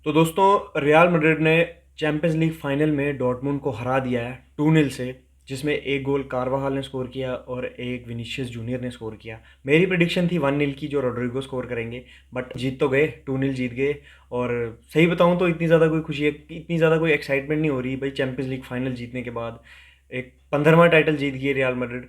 तो दोस्तों real Madrid ने चैंपियंस लीग फाइनल में डॉर्टमुंड को हरा दिया है 2-0 से, जिसमें एक गोल कारवाहाल ने स्कोर किया और एक विनीशियस जूनियर ने स्कोर किया। मेरी प्रिडिक्शन थी 1-0 की, जो रोड्रिगो स्कोर करेंगे, बट जीत तो गए, 2-0 जीत गए। और सही बताऊं तो इतनी ज़्यादा कोई खुशी है, इतनी ज़्यादा कोई एक्साइटमेंट नहीं हो रही भाई। चैंपियंस लीग फाइनल जीतने के बाद एक 15वां टाइटल जीत गई रियल मैड्रिड,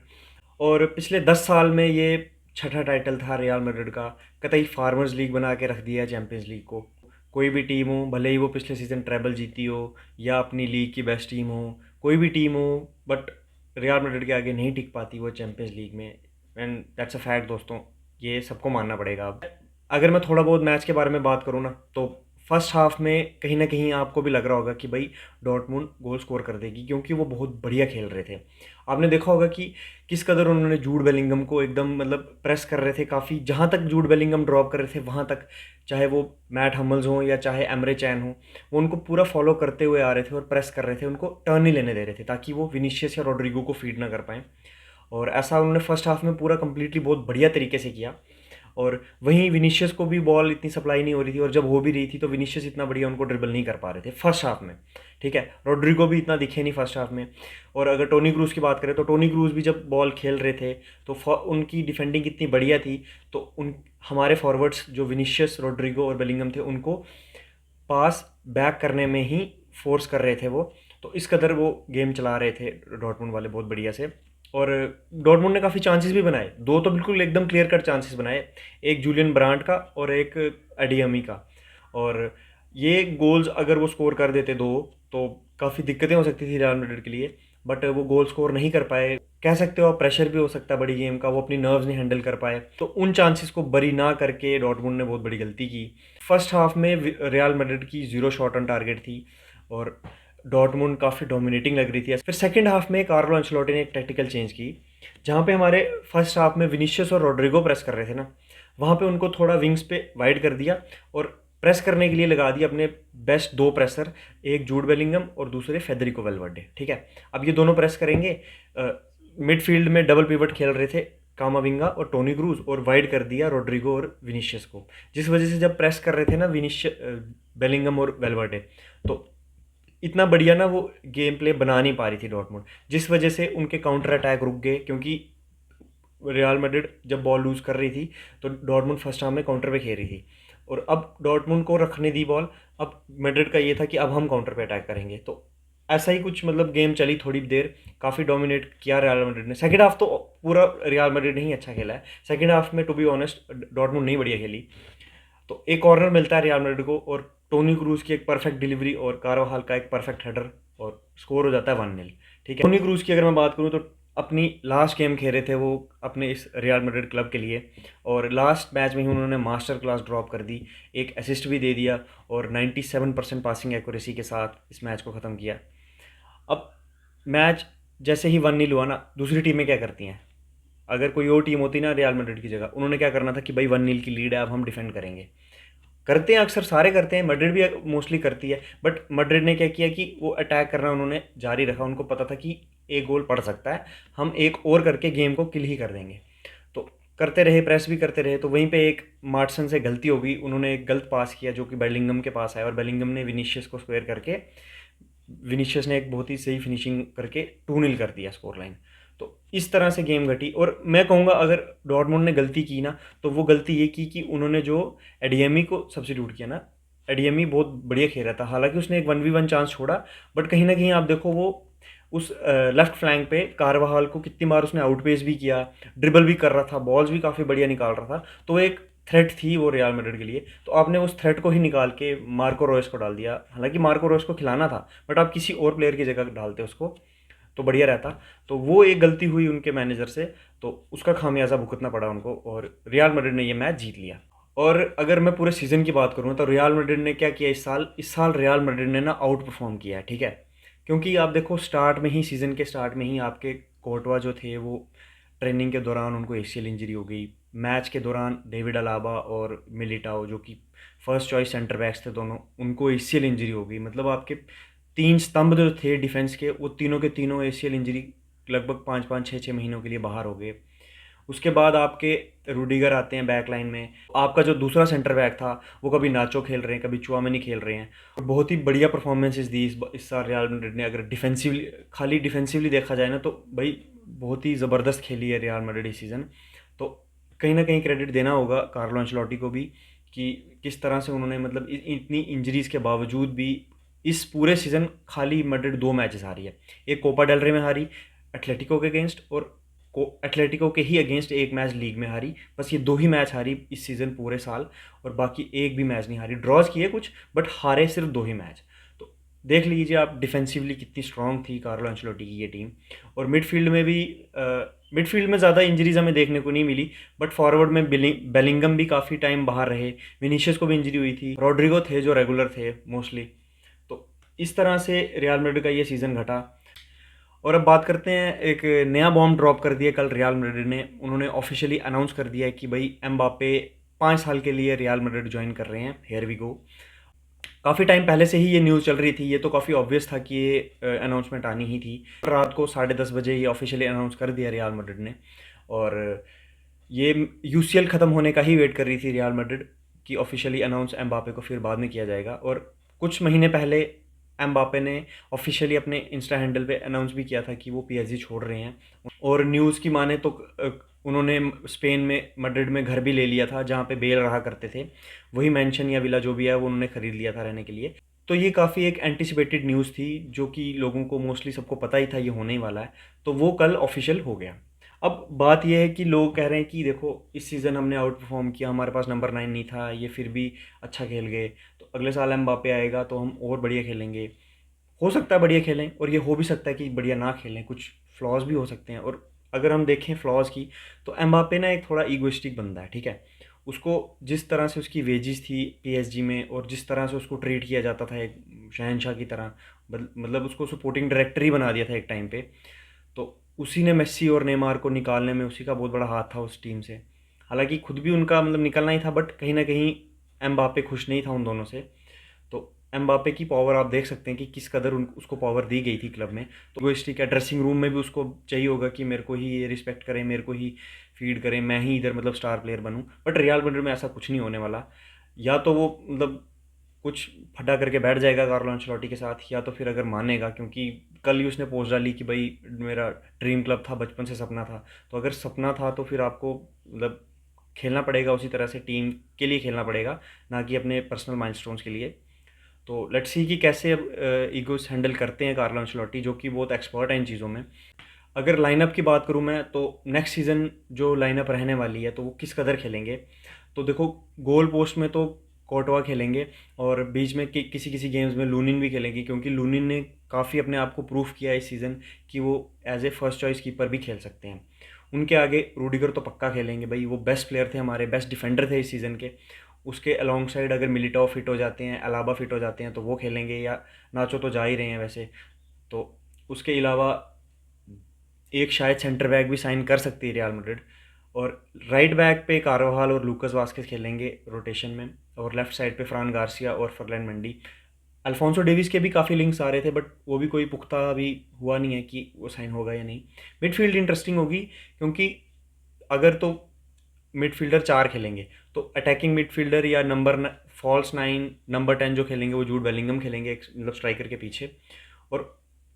और पिछले 10 साल में ये छठा टाइटल था रियल मैड्रिड का। कतई फार्मर्स लीग बना के रख दिया है चैंपियंस लीग को। कोई भी टीम हो, भले ही वो पिछले सीज़न ट्रेबल जीती हो या अपनी लीग की बेस्ट टीम हो, कोई भी टीम हो, बट रियल मैड्रिड के आगे नहीं टिक पाती वो चैंपियंस लीग में। एंड दैट्स अ फैक्ट दोस्तों, ये सबको मानना पड़ेगा। अब अगर मैं थोड़ा बहुत मैच के बारे में बात करूँ ना, तो फर्स्ट हाफ में कहीं ना कहीं आपको भी लग रहा होगा कि भाई डॉर्टमुंड गोल स्कोर कर देगी, क्योंकि वो बहुत बढ़िया खेल रहे थे। आपने देखा होगा कि किस कदर उन्होंने जूड बेलिंगम को एकदम मतलब प्रेस कर रहे थे काफ़ी, जहाँ तक जूड बेलिंगम ड्रॉप कर रहे थे वहाँ तक, चाहे वो मैट हम्मल्स हों या चाहे एमरे चैन हो, वो उनको पूरा फॉलो करते हुए आ रहे थे और प्रेस कर रहे थे, उनको टर्न नहीं लेने दे रहे थे ताकि वो विनीशियस या रोड्रिगो को फीड ना कर पाएँ। और ऐसा उन्होंने फर्स्ट हाफ में पूरा कंप्लीटली बहुत बढ़िया तरीके से किया। और वहीं विनीशियस को भी बॉल इतनी सप्लाई नहीं हो रही थी, और जब हो भी रही थी तो विनीशियस इतना बढ़िया उनको ड्रिबल नहीं कर पा रहे थे फर्स्ट हाफ में। ठीक है, रोड्रिगो भी इतना दिखे नहीं फर्स्ट हाफ में। और अगर टोनी क्रूज की बात करें तो टोनी क्रूज भी जब बॉल खेल रहे थे तो उनकी डिफेंडिंग इतनी बढ़िया थी, तो उन हमारे फॉरवर्ड्स जो विनीशियस, रोड्रिगो और बेलिंगम थे, उनको पास बैक करने में ही फोर्स कर रहे थे वो। तो इस कदर वो गेम चला रहे थे डॉर्टमुंड वाले बहुत बढ़िया से। और डॉर्टमुंड ने काफ़ी चांसेस भी बनाए, दो तो बिल्कुल एकदम क्लियर कट चांसेस बनाए, एक जूलियन ब्रांड का और एक एडियमी का। और ये गोल्स अगर वो स्कोर कर देते दो, तो काफ़ी दिक्कतें हो सकती थी रियल मैड्रिड के लिए, बट वो गोल स्कोर नहीं कर पाए। कह सकते हो प्रेशर भी हो सकता है बड़ी गेम का, वो अपनी नर्व्स नहीं हैंडल कर पाए, तो उन चांसेस को बरी ना करके डॉर्टमुंड ने बहुत बड़ी गलती की। फर्स्ट हाफ में रियल मैड्रिड की जीरो शॉट ऑन टारगेट थी और डॉर्टमुंड काफ़ी डोमिनेटिंग लग रही थी। फिर सेकंड हाफ में कार्लो अंचेलोटी ने एक टैक्टिकल चेंज की, जहाँ पे हमारे फर्स्ट हाफ में विनीशियस और रोड्रिगो प्रेस कर रहे थे ना, वहाँ पे उनको थोड़ा विंग्स पे वाइड कर दिया और प्रेस करने के लिए लगा दिया अपने बेस्ट दो प्रेसर, एक जूड बेलिंगम और दूसरे फेदरिको वेलवर्डे। ठीक है, अब ये दोनों प्रेस करेंगे। मिडफील्ड में डबल पिवट खेल रहे थे कामाविंगा और टोनी क्रूज, और वाइड कर दिया रोड्रिगो और विनीशियस को, जिस वजह से जब प्रेस कर रहे थे ना विनीशियस, बेलिंगम और वेलवर्डे, तो इतना बढ़िया ना वो गेम प्ले बना नहीं पा रही थी डॉर्टमुंड, जिस वजह से उनके काउंटर अटैक रुक गए। क्योंकि रियल मैड्रिड जब बॉल लूज़ कर रही थी तो डॉर्टमुंड फर्स्ट हाफ में काउंटर पे खेल रही थी, और अब डॉर्टमुंड को रखने दी बॉल। अब मैड्रिड का ये था कि अब हम काउंटर पे अटैक करेंगे, तो ऐसा ही कुछ मतलब गेम चली थोड़ी देर। काफ़ी डोमिनेट किया रियल मैड्रिड ने। सेकंड हाफ तो पूरा रियल मैड्रिड ने ही अच्छा खेला है। सेकंड हाफ में टू बी ऑनेस्ट डॉर्टमुंड नहीं बढ़िया खेली। तो एक कॉर्नर मिलता है रियल मैड्रिड को, और टोनी क्रूज की एक परफेक्ट डिलीवरी और कार्वाहाल का एक परफेक्ट हेडर, और स्कोर हो जाता है 1-0। ठीक है, टोनी क्रूज की अगर मैं बात करूँ तो अपनी लास्ट गेम खेल रहे थे वो अपने इस रियल मैड्रिड क्लब के लिए, और लास्ट मैच में ही उन्होंने मास्टर क्लास ड्रॉप कर दी, एक असिस्ट भी दे दिया और 97% पासिंग एक्यूरेसी के साथ इस मैच को ख़त्म किया। अब मैच जैसे ही 1-0 हुआ ना, दूसरी टीमें क्या करती हैं? अगर कोई और टीम होती ना रियल मैड्रिड की जगह, उन्होंने क्या करना था कि भाई 1-0 की लीड है, अब हम डिफेंड करेंगे। करते हैं, अक्सर सारे करते हैं, मैड्रिड भी मोस्टली करती है, बट मैड्रिड ने क्या किया कि वो अटैक करना उन्होंने जारी रखा। उनको पता था कि एक गोल पड़ सकता है, हम एक और करके गेम को किल ही कर देंगे। तो करते रहे, प्रेस भी करते रहे। तो वहीं पे एक मार्टसन से गलती हो गई, उन्होंने एक गलत पास किया जो कि बेलिंगम के पास आया, और बेलिंगम ने विनीशियस को स्क्वायर करके, विनीशियस ने एक बहुत ही सही फिनिशिंग करके 2-0 कर दिया स्कोर लाइन। तो इस तरह से गेम घटी। और मैं कहूँगा अगर डॉर्टमुंड ने गलती की ना, तो वो गलती ये की कि उन्होंने जो एडियमी को सब्सिट्यूट किया ना, एडियमी बहुत बढ़िया खेल रहा था, हालांकि उसने एक 1v1 चांस छोड़ा, बट कहीं ना कहीं आप देखो वो उस लेफ्ट फ्लैंक पे कारवाहाल को कितनी बार उसने आउटपेस भी किया, ड्रिबल भी कर रहा था, बॉल्स भी काफ़ी बढ़िया निकाल रहा था। तो एक थ्रेट थी वो रियल मैड्रिड के लिए, तो आपने उस थ्रेट को ही निकाल के मार्को रॉयस को डाल दिया। हालांकि मार्को रॉयस को खिलाना था, बट आप किसी और प्लेयर की जगह डालते उसको तो बढ़िया रहता। तो वो एक गलती हुई उनके मैनेजर से, तो उसका खामियाजा भुगतना पड़ा उनको, और रियल मैड्रिड ने ये मैच जीत लिया। और अगर मैं पूरे सीज़न की बात करूँ तो रियल मैड्रिड ने क्या किया इस साल रियल मैड्रिड ने ना आउट परफॉर्म किया है। ठीक है, क्योंकि आप देखो स्टार्ट में ही, सीज़न के स्टार्ट में ही आपके कोर्टवा जो थे वो ट्रेनिंग के दौरान उनको एसीएल इंजरी हो गई। मैच के दौरान डेविड अलाबा और मिलिटाओ, जो कि फर्स्ट चॉइस सेंटर बैक्स थे दोनों, उनको एसीएल इंजरी हो गई। मतलब आपके तीन स्तंभ जो थे डिफेंस के, वो तीनों के तीनों एसीएल इंजरी लगभग 5-5 6-6 महीनों के लिए बाहर हो गए। उसके बाद आपके रूडिगर आते हैं बैक लाइन में। आपका जो दूसरा सेंटर बैक था वो कभी नाचो खेल रहे हैं, कभी चुआमेनी खेल रहे हैं। और बहुत ही बढ़िया परफॉर्मेंसेस दी इस साल रियल मैड्रिड ने। अगर डिफेंसिवली, खाली डिफेंसिवली देखा जाए ना, तो भाई बहुत ही ज़बरदस्त खेली है रियल मैड्रिड इस सीज़न। तो कहीं ना कहीं क्रेडिट देना होगा कार्लो अंचेलोटी को भी कि किस तरह से उन्होंने मतलब इतनी इंजरीज़ के बावजूद भी इस पूरे सीज़न खाली मैड्रिड 2 मैचेस हारी है। एक कोपा डेल रे में हारी एथलेटिको के अगेंस्ट, और एथलेटिको के ही अगेंस्ट एक मैच लीग में हारी। बस ये 2 ही मैच हारी इस सीज़न पूरे साल, और बाकी एक भी मैच नहीं हारी। ड्रॉज किए कुछ, बट हारे सिर्फ 2 ही मैच। तो देख लीजिए आप डिफेंसिवली कितनी स्ट्रांग थी कार्लो अंचेलोटी की ये टीम। और मिडफील्ड में भी मिडफील्ड में ज़्यादा इंजरीज हमें देखने को नहीं मिली, बट फॉरवर्ड में बेलिंगम भी काफ़ी टाइम बाहर रहे। विनीशियस को भी इंजरी हुई थी। रॉड्रिगो थे जो रेगुलर थे मोस्टली। तो इस तरह से रियल मैड्रिड का ये सीज़न घटा। और अब बात करते हैं, एक नया बॉम्ब ड्रॉप कर दिया कल रियल मैड्रिड ने। उन्होंने ऑफिशियली अनाउंस कर दिया है कि भाई एम्बापे 5 साल के लिए रियल मैड्रिड ज्वाइन कर रहे हैं। Here we go. काफ़ी टाइम पहले से ही ये न्यूज़ चल रही थी, ये तो काफ़ी ऑब्वियस था कि ये अनाउंसमेंट आनी ही थी। रात को 10:30 बजे ये ऑफिशियली अनाउंस कर दिया रियल मैड्रिड ने। और ये यूसीएल ख़त्म होने का ही वेट कर रही थी रियल मैड्रिड कि ऑफिशियली अनाउंस एम्बापे को फिर बाद में किया जाएगा। और कुछ महीने पहले एम्बापे ने ऑफिशियली अपने इंस्टा हैंडल पे अनाउंस भी किया था कि वो पीएसजी छोड़ रहे हैं। और न्यूज़ की माने तो उन्होंने स्पेन में मैड्रिड में घर भी ले लिया था जहाँ पे बेल रहा करते थे। वही मेंशन या विला जो भी है वो उन्होंने ख़रीद लिया था रहने के लिए। तो ये काफ़ी एक एंटिसिपेटेड न्यूज़ थी, जो कि लोगों को मोस्टली सबको पता ही था ये होने ही वाला है। तो वो कल ऑफिशियल हो गया। अब बात यह है कि लोग कह रहे हैं कि देखो इस सीज़न हमने आउट परफॉर्म किया, हमारे पास नंबर 9 नहीं था, ये फिर भी अच्छा खेल गए, तो अगले साल एम्बापे आएगा तो हम और बढ़िया खेलेंगे। हो सकता है बढ़िया खेलें, और ये हो भी सकता है कि बढ़िया ना खेलें, कुछ फ्लॉज भी हो सकते हैं। और अगर हम देखें फ्लॉज की, तो एम्बापे ना एक थोड़ा ईगोइस्टिक बंदा है, ठीक है। उसको जिस तरह से उसकी वेजेस थी पीएसजी में, और जिस तरह से उसको ट्रीट किया जाता था एक शहनशाह की तरह, मतलब उसको सपोर्टिंग डायरेक्टर ही बना दिया था एक टाइम पे। तो उसी ने मेस्सी और नेमार को निकालने में उसी का बहुत बड़ा हाथ था उस टीम से। हालांकि खुद भी उनका मतलब निकलना ही था, बट कहीं ना कहीं एम्बापे खुश नहीं था उन दोनों से। तो एम्बापे की पावर आप देख सकते हैं कि किस कदर उसको पावर दी गई थी क्लब में। तो वो ठीक है, ड्रेसिंग रूम में भी उसको चाहिए होगा कि मेरे को ही ये रिस्पेक्ट करें, मेरे को ही फीड करें, मैं ही इधर मतलब स्टार प्लेयर बनूं। बट रियल मैड्रिड में ऐसा कुछ नहीं होने वाला। या तो वो मतलब कुछ फटा करके बैठ जाएगा कार्लो अंचेलोटी के साथ, या तो फिर अगर मानेगा, क्योंकि कल ही उसने पोस्ट डाली कि भाई मेरा ड्रीम क्लब था, बचपन से सपना था। तो अगर सपना था तो फिर आपको मतलब खेलना पड़ेगा उसी तरह से, टीम के लिए खेलना पड़ेगा, ना कि अपने पर्सनल माइलस्टोन्स के लिए। तो लेट्स सी कि कैसे अब ईगोस हैंडल करते हैं कार्लो अंचेलोटी, जो कि बहुत एक्सपर्ट है इन चीज़ों में। अगर लाइनअप की बात करूं मैं, तो नेक्स्ट सीज़न जो लाइनअप रहने वाली है तो वो किस कदर खेलेंगे। तो देखो, गोल पोस्ट में तो कोर्टवा खेलेंगे, और बीच में किसी किसी गेम्स में लूनिन भी खेलेंगे, क्योंकि लूनिन ने काफ़ी अपने आप को प्रूव किया इस सीज़न कि वो as a first choice keeper भी खेल सकते हैं। उनके आगे रूडिगर तो पक्का खेलेंगे भाई, वो बेस्ट प्लेयर थे, हमारे बेस्ट डिफेंडर थे इस सीज़न के। उसके अलॉन्ग साइड अगर मिलिटाओ फिट हो जाते हैं, अलाबा फिट हो जाते हैं, तो वो खेलेंगे, या नाचो तो जा ही रहे हैं वैसे। तो उसके अलावा एक शायद सेंटर बैक भी साइन कर सकती है रियल मैड्रिड। और राइट बैक पे कार्वाहाल और लूकास वास्केस खेलेंगे रोटेशन में, और लेफ्ट साइड पे फ्रान गार्सिया और फर्लैंड मंडी। अल्फोंसो डेविस के भी काफ़ी लिंक्स आ रहे थे, बट वो भी कोई पुख्ता अभी हुआ नहीं है कि वो साइन होगा या नहीं। मिडफील्ड इंटरेस्टिंग होगी, क्योंकि अगर तो मिडफील्डर 4 खेलेंगे, तो अटैकिंग मिडफील्डर या फॉल्स 9 नंबर 10 जो खेलेंगे वो जूड बेलिंगम खेलेंगे, मतलब स्ट्राइकर के पीछे। और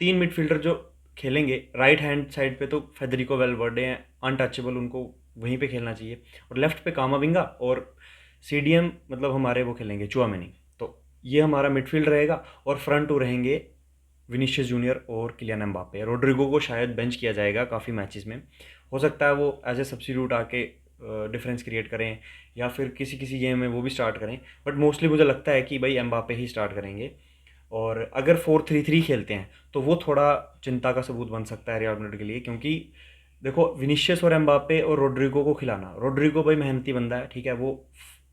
3 मिडफील्डर जो खेलेंगे राइट हैंड साइड पे, तो फेदरिको वेलवर्डे हैं अनटचेबल, उनको वहीं पे खेलना चाहिए। और लेफ्ट पे कामाविंगा, और सीडीएम मतलब हमारे वो खेलेंगे चुआमेनी। तो ये हमारा मिडफील्ड रहेगा। और फ्रंट टू रहेंगे विनीशियस जूनियर और किलियन एम्बापे। रोड्रिगो को शायद बेंच किया जाएगा काफ़ी मैचेस में, हो सकता है वो एज ए सब्स्टिट्यूट आके डिफरेंस क्रिएट करें, या फिर किसी किसी गेम में वो भी स्टार्ट करें। बट मोस्टली मुझे लगता है कि भाई एम्बापे ही स्टार्ट करेंगे। और अगर 4-3-3 खेलते हैं तो वो थोड़ा चिंता का सबूत बन सकता है रियल मैड्रिड के लिए, क्योंकि देखो विनीशियस और एम्बापे और रोड्रिगो को खिलाना, रोड्रिगो भाई मेहनती बंदा है, ठीक है, वो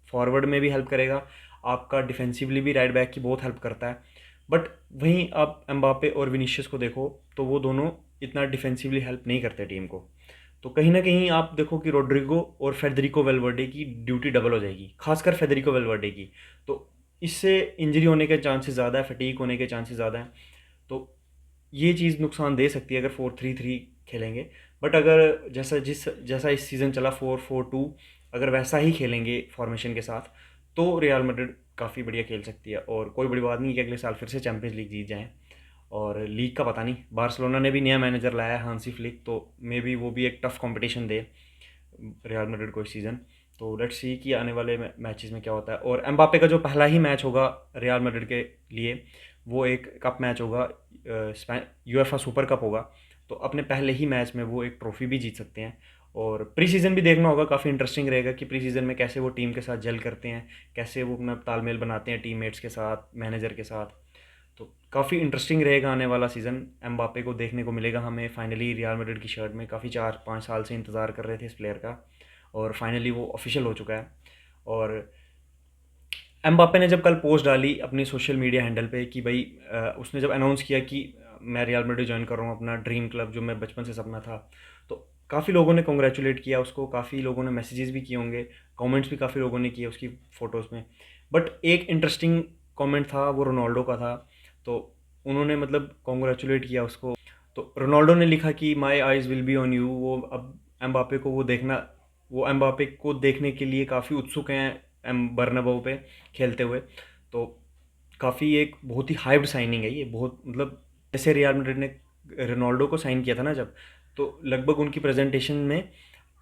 फॉरवर्ड में भी हेल्प करेगा, आपका डिफेंसिवली भी राइट बैक की बहुत हेल्प करता है। बट वहीं आप एम्बापे और विनीशियस को देखो, तो वो दोनों इतना डिफेंसिवली हेल्प नहीं करते टीम को। तो कहीं ना कहीं आप देखो कि रोड्रिगो और फेडरिको वेलवर्डे की ड्यूटी डबल हो जाएगी, खासकर फेडरिको वेलवर्डे की। तो इससे इंजरी होने के चांसेस ज़्यादा है, फटीक होने के चांसेस ज़्यादा हैं। तो ये चीज़ नुकसान दे सकती है अगर 4-3-3 खेलेंगे। बट अगर जैसा इस सीज़न चला 4-4-2, अगर वैसा ही खेलेंगे फॉर्मेशन के साथ, तो रियल मैड्रिड काफ़ी बढ़िया खेल सकती है। और कोई बड़ी बात नहीं कि अगले साल फिर से चैंपियंस लीग जीत जाएं। और लीग का पता नहीं, बार्सिलोना ने भी नया मैनेजर लाया है, हांसी फ्लिक, तो मे बी वो भी एक टफ कंपटीशन दे रियल मैड्रिड को इस सीज़न। तो लेट्स सी कि आने वाले मैचेस में क्या होता है। और एम्बापे का जो पहला ही मैच होगा रियल मैड्रिड के लिए, वो एक कप मैच होगा, यूएफए सुपर कप होगा। तो अपने पहले ही मैच में वो एक ट्रॉफी भी जीत सकते हैं। और प्री सीज़न भी देखना होगा, काफ़ी इंटरेस्टिंग रहेगा कि प्री सीज़न में कैसे वो टीम के साथ जेल करते हैं, कैसे वो अपना तालमेल बनाते हैं टीममेट्स के साथ, मैनेजर के साथ। तो काफ़ी इंटरेस्टिंग रहेगा आने वाला सीज़न। एम्बापे को देखने को मिलेगा हमें फाइनली रियल मैड्रिड की शर्ट में। काफ़ी 4-5 साल से इंतज़ार कर रहे थे इस प्लेयर का, और फाइनली वो ऑफिशियल हो चुका है। और एम्बापे ने जब कल पोस्ट डाली अपनी सोशल मीडिया हैंडल पे कि भाई, उसने जब अनाउंस किया कि मैं रियल मैड्रिड ज्वाइन कर रहा हूँ, अपना ड्रीम क्लब जो मैं बचपन से सपना था, तो काफ़ी लोगों ने कॉन्ग्रेचुलेट किया उसको, काफ़ी लोगों ने मैसेजेस भी किए होंगे, कमेंट्स भी काफ़ी लोगों ने किए उसकी फ़ोटोज़ में। बट एक इंटरेस्टिंग कमेंट था, वो रोनाल्डो का था। तो उन्होंने मतलब कॉन्ग्रेचुलेट किया उसको। तो रोनाल्डो ने लिखा कि माई eyes will be on you. वो अब एम्बापे को वो एम्बापे को देखने के लिए काफ़ी उत्सुक हैं एम बर्नाबाउ पे खेलते हुए। तो काफ़ी एक बहुत ही हाइप्ड साइनिंग है ये, बहुत मतलब जैसे रियल मैड्रिड ने रोनाल्डो को साइन किया था ना जब, तो लगभग उनकी प्रेजेंटेशन में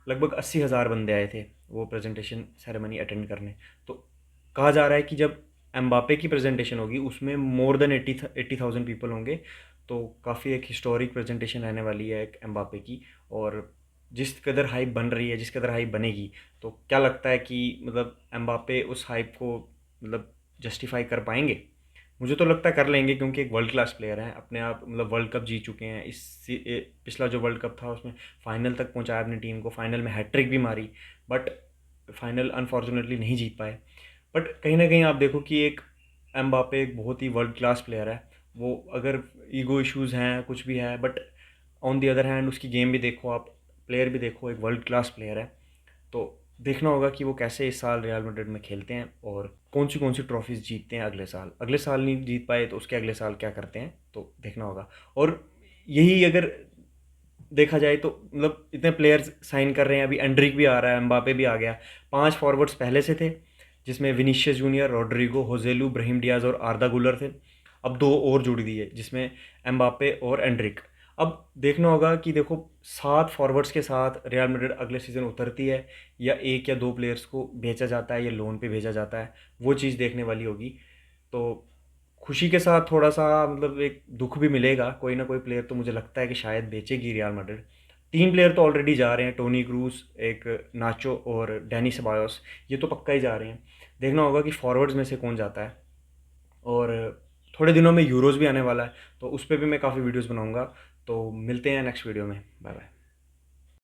लगभग 80,000 बंदे आए थे वो प्रेजेंटेशन सेरेमनी अटेंड करने। तो कहा जा रहा है कि जब एम्बापे की प्रेजेंटेशन होगी उसमें मोर देन 80,000 पीपल होंगे। तो काफ़ी एक हिस्टोरिक प्रेजेंटेशन रहने वाली है एक एम्बापे की। और जिस कदर हाइप बन रही है, जिस कदर हाइप बनेगी, तो क्या लगता है कि मतलब एम्बापे उस हाइप को मतलब जस्टिफाई कर पाएंगे? मुझे तो लगता है कर लेंगे, क्योंकि एक वर्ल्ड क्लास प्लेयर हैं अपने आप, मतलब वर्ल्ड कप जीत चुके हैं। पिछला जो वर्ल्ड कप था उसमें फाइनल तक पहुंचाया अपनी टीम को, फाइनल में हैट्रिक भी मारी, बट फाइनल अनफॉर्चुनेटली नहीं जीत पाए। बट कहीं ना कहीं आप देखो कि एक एम्बापे एक बहुत ही वर्ल्ड क्लास प्लेयर है। वो अगर ईगो इश्यूज हैं, कुछ भी है, but on the other hand उसकी गेम भी देखो आप, प्लेयर भी देखो, एक वर्ल्ड क्लास प्लेयर है। तो देखना होगा कि वो कैसे इस साल रियल मैड्रिड में खेलते हैं और कौन सी ट्रॉफीज जीतते हैं अगले साल नहीं जीत पाए तो उसके अगले साल क्या करते हैं, तो देखना होगा। और यही अगर देखा जाए तो मतलब इतने प्लेयर्स साइन कर रहे हैं, अभी एंड्रिक भी आ रहा है, एम्बापे भी आ गया। 5 फॉरवर्ड्स पहले से थे, जिसमें Vinicius Junior, Rodrigo, Joselu, Brahim Diaz और आर्दा गुलर थे। अब 2 और जुड़ दिए, जिसमें एम्बापे और एंड्रिक। अब देखना होगा कि देखो 7 फॉरवर्ड्स के साथ रियल मैड्रिड अगले सीज़न उतरती है, या 1 या 2 प्लेयर्स को बेचा जाता है या लोन पे भेजा जाता है, वो चीज़ देखने वाली होगी। तो खुशी के साथ थोड़ा सा मतलब एक दुख भी मिलेगा, कोई ना कोई प्लेयर तो मुझे लगता है कि शायद बेचेगी रियल मैड्रिड। 3 प्लेयर तो ऑलरेडी जा रहे हैं, टोनी क्रूस, एक नाचो और डैनी सेबायोस, ये तो पक्का ही जा रहे हैं। देखना होगा कि फॉरवर्ड्स में से कौन जाता है। और थोड़े दिनों में यूरोज़ भी आने वाला है, तो उस पर भी मैं काफ़ी वीडियोज़ बनाऊँगा। तो मिलते हैं नेक्स्ट वीडियो में, बाय बाय।